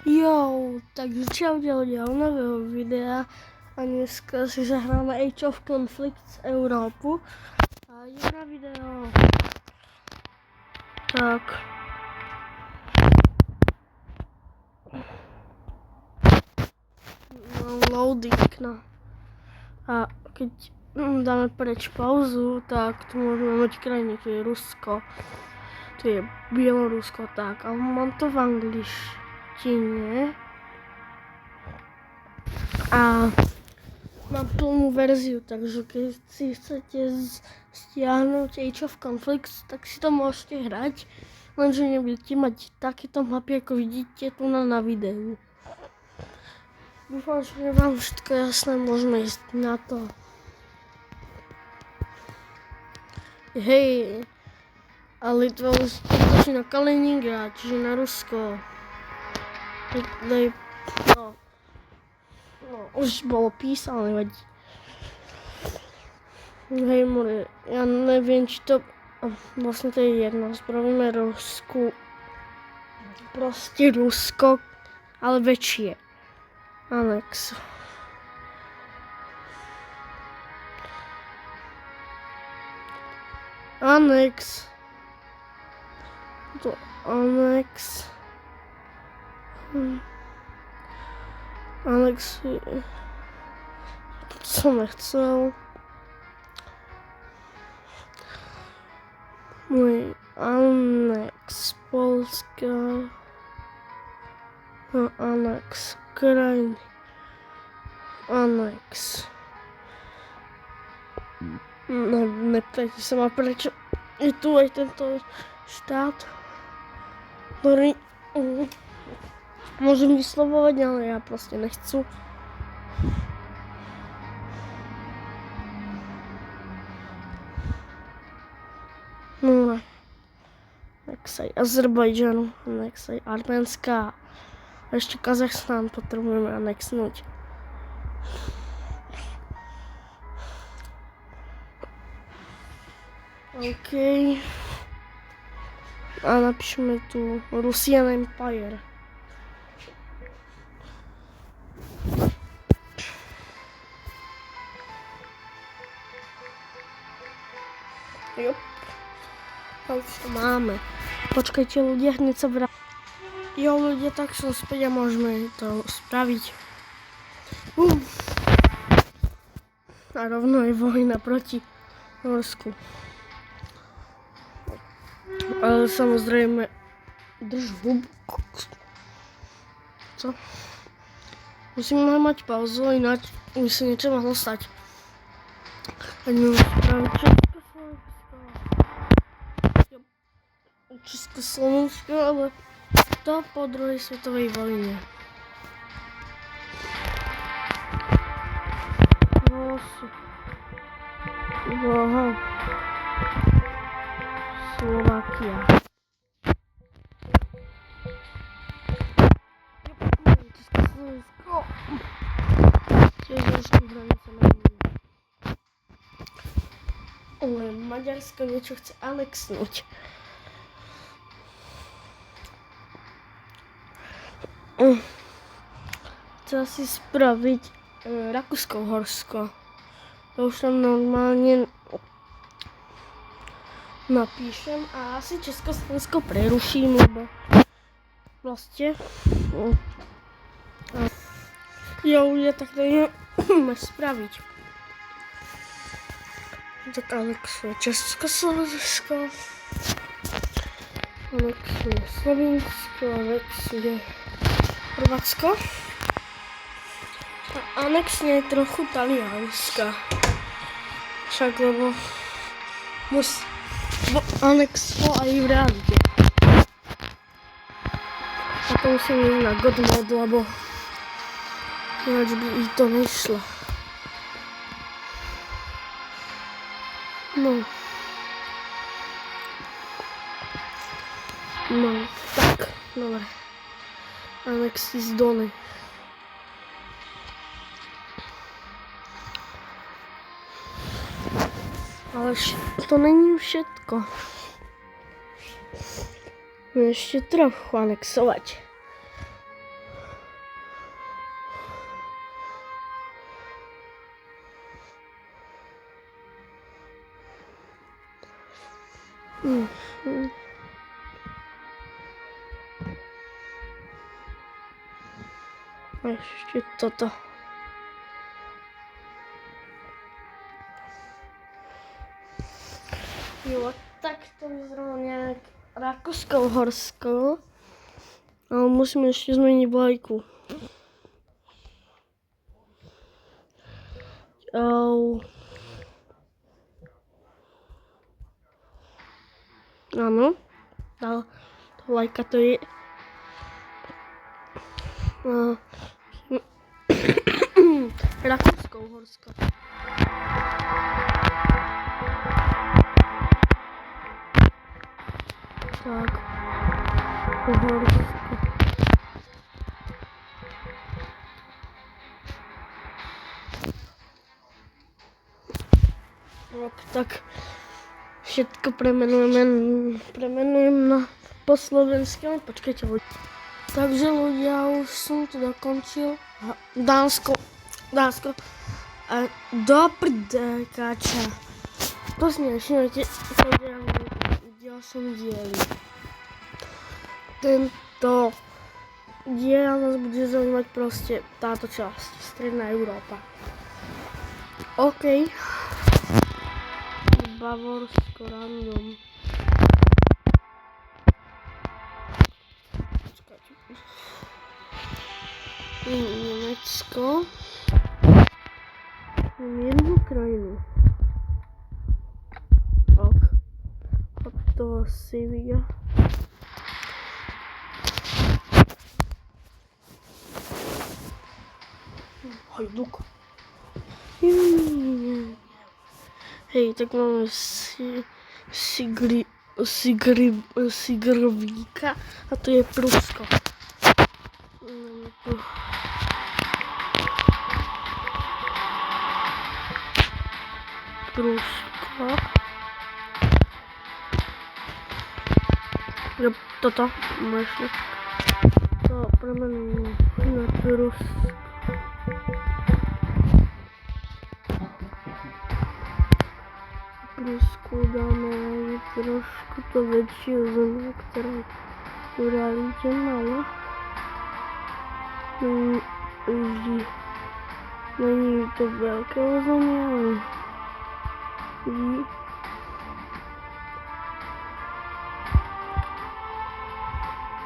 Jo, takže čau dělal nového videa a dneska si zahráme Age of Conflicts Europu a jde na video. Tak. No, loading, no. A keď dáme preč pauzu, tak tu môžeme mať krajiny, tu je Rusko, tu je Bielorusko, tak, ale mám to v angličtine. A mám plnú verziu, takže keď si chcete stiahnuť Age of Conflicts, tak si to môžete hrať, lenže nebudete mať takéto mapy, ako vidíte tu na videu. Dúfam, že je vám všetko jasné, môžeme ísť na to. Hej, a Litva už točí na Kaliningrad, čiže na Rusko. No, už bolo písané, veď. Hej, more, ja neviem, či to... Vlastne to je jedno, spravíme Rusku. Proste Rusko, ale väčšie. Anex. Anex. To anex. Anex. To som nechcel. Môj anex Polska. No, anex krajiny. Anex. Neptajte sa ma, prečo je tu aj tento štát, ktorý môžem vyslovovať, ale ja proste nechcú. No, nex aj Azerbajdžanu, nex aj Arménska. A ešte Kazachstán potrebujeme anexnúť. OK. A napíšeme tu Russian Empire. Jop. A už to máme. Počkajte ľudia, hneď sa vrátime. Jo ľudia, tak som späť a môžeme to spraviť. A rovno je vojna proti Norsku. Ale samozrejme, drž hub. Co? Musíme mať pauzu, ináč by sa niečo mohlo stať. A neviem spraviť Československo, ale to po druhej svetovej vojne. Wow. Slovakia. Československo. Tiež trošku hranica na Unii. Ale Maďarsko niečo chce anexnúť. Chcem si spraviť Rakúsko-Horsko. To už tam normálne napíšem a asi Československo preruším, lebo proste ja tak to ideme spraviť. Tak anexuje Československo, anexuje Slovinsko, anexuje Chorvátsko a anexne trochu Talianska. Však lebo anexo aj v realite. A to musím ísť na God Mode, lebo ináč by i to nešlo. No, tak, dobre. Anexy z Dony. Ale to není všetko. Ešte trochu anexovať. A ešte toto. Jo, tak to vyzeralo nejak Rakúsko-Uhorsko. Ale musíme ešte zmeniť vlajku. Áno, tá vlajka to je. Rakúsko-Uhorsko. Tak, Uhorsko. Tak všetko premenujem na po slovensky. Počkajte, ľudia. Takže ľudia, už som to dokončil. Dánsko. A do prdekáča. To si nevšimnete, v ďalšom dieli. Tento diel nás bude zaujímať proste táto časť, Stredná Európa. OK. Bavorsko random. Nemecko. Jednu krajinu. Ok. A to Sevilla. Hajduk. Hej, tak máme Sigrivíka a to je Prusko. Prusko. Jo, toto možno. To premenujem na Prusko. Prusku dáme trošku to väčšie územie, ktoré v realite malo. Není to veľké územie, ale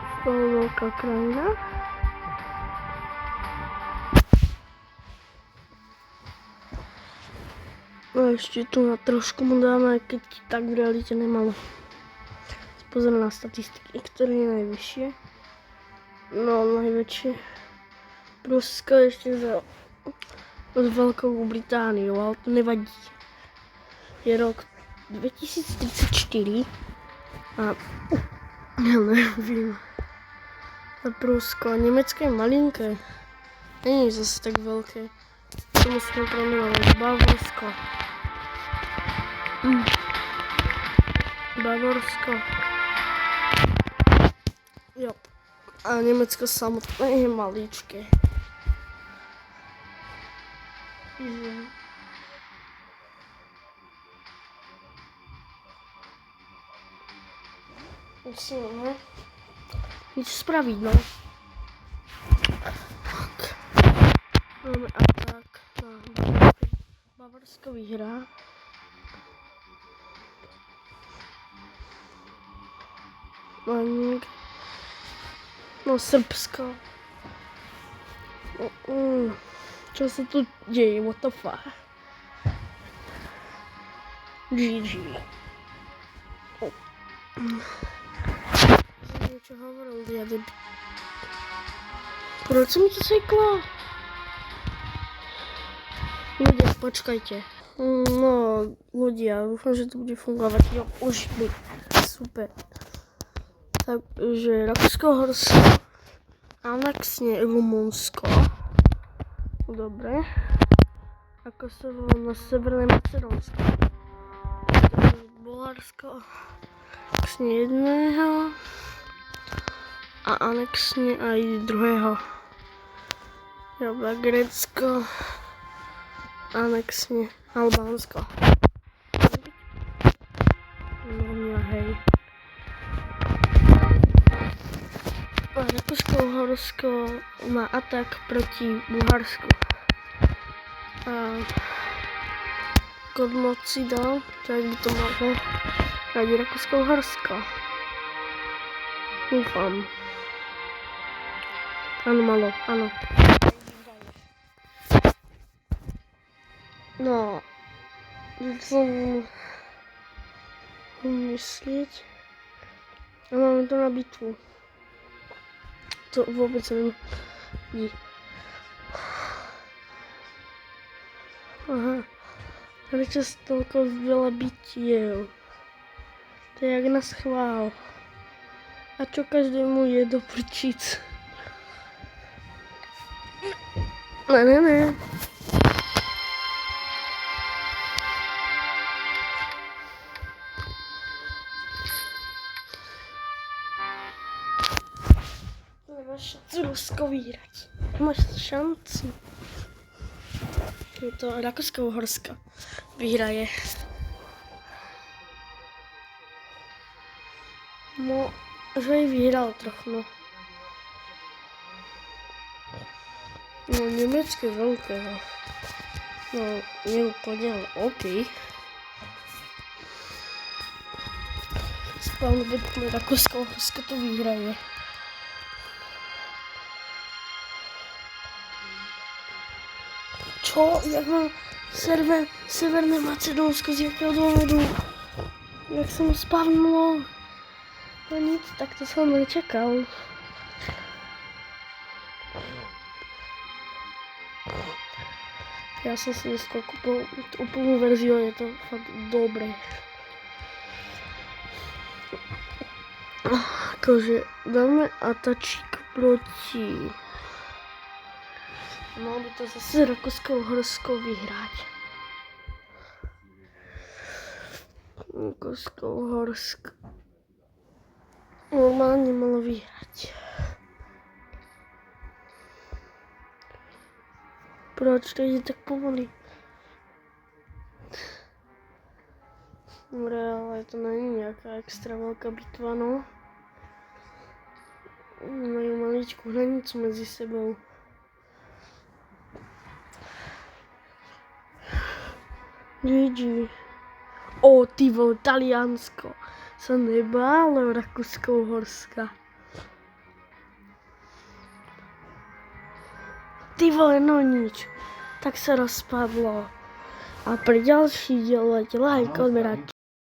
z toho veľká krajina. A ešte tu na trošku mu dáme, keď tak v realite nemalo. Pozrieme na statistiky, ktoré je najvyššie. No, najväčšie. Prusko ešte za Veľkou Britániou, ale to nevadí. Je rok 2034 a ja neviem. A Prusko, Nemecko je malinké. Není zase tak veľké. To musíme premenovať. Bavorsko. Bavorsko. Jo. A Nemecko samotné je maličké. Musíme niečo spraviť, no. Tak. Máme atak na Bavorsko vyhrá. No, Srbsko. Čo sa tu deje? What the fuck? GG. Som niečo hovoril, diadeb. Proč mi to cyklo? Ľudia, počkajte. No, ľudia, dúfam, že to bude fungovať. Jo, už by. Super. Takže Rakúsko-Uhorsko, anexne Rumunsko. Dobre. A Kosovo na Severné Macedónsko. Bulharsko anexne jedného a anexne aj druhého. Dobre, Grécko anexne Albánsko. No, hej. vyhrají. A Rakousko-Uhorsko má atak proti Bulharsku. A kod moc si dal, tak by to mohlo hrať Rakousko-Uhorsko. Dúfam. Áno, malo, áno. No, som myslieť. A máme to na bitvu. To vôbec neviem. Aha. Prečo toľko veľa bitiev? To je jak na schvál. A čo každému je do prčic? Ne. Nemáš šancu Rusko vyhrať. Nemáš šancu. Je to Rakousko-Uhorsko vyhraje. No, že aj vyhral trochu, no. No, Nemecké veľké, no. No, neúplne, ale okej. Správne vedľa Rakúsko-Uhorsko to vyhraje. Čo? Jak mám Severné Macedónsko, z jakého dôvodu? Jak som spavnulo? No nic, tak to som nečakal. Ja som si dneska kúpil úplnú verziu, je to fakt dobré. Akože dáme atačík proti... Malo by to zase Rakúsko-Uhorsko vyhrať. Rakúsko-Uhorsko normálne malo vyhrať. Proč to ide tak pomaly? Dobre, ale to není nejaká extra veľká bitva, no. Majú maličkú hranicu medzi sebou. GG. O, ty vole, Taliansko. Sa nebálo Rakúsko-Uhorska. Ty vole, no nič. Tak sa rozpadlo. A pre ďalší diel like, odberať.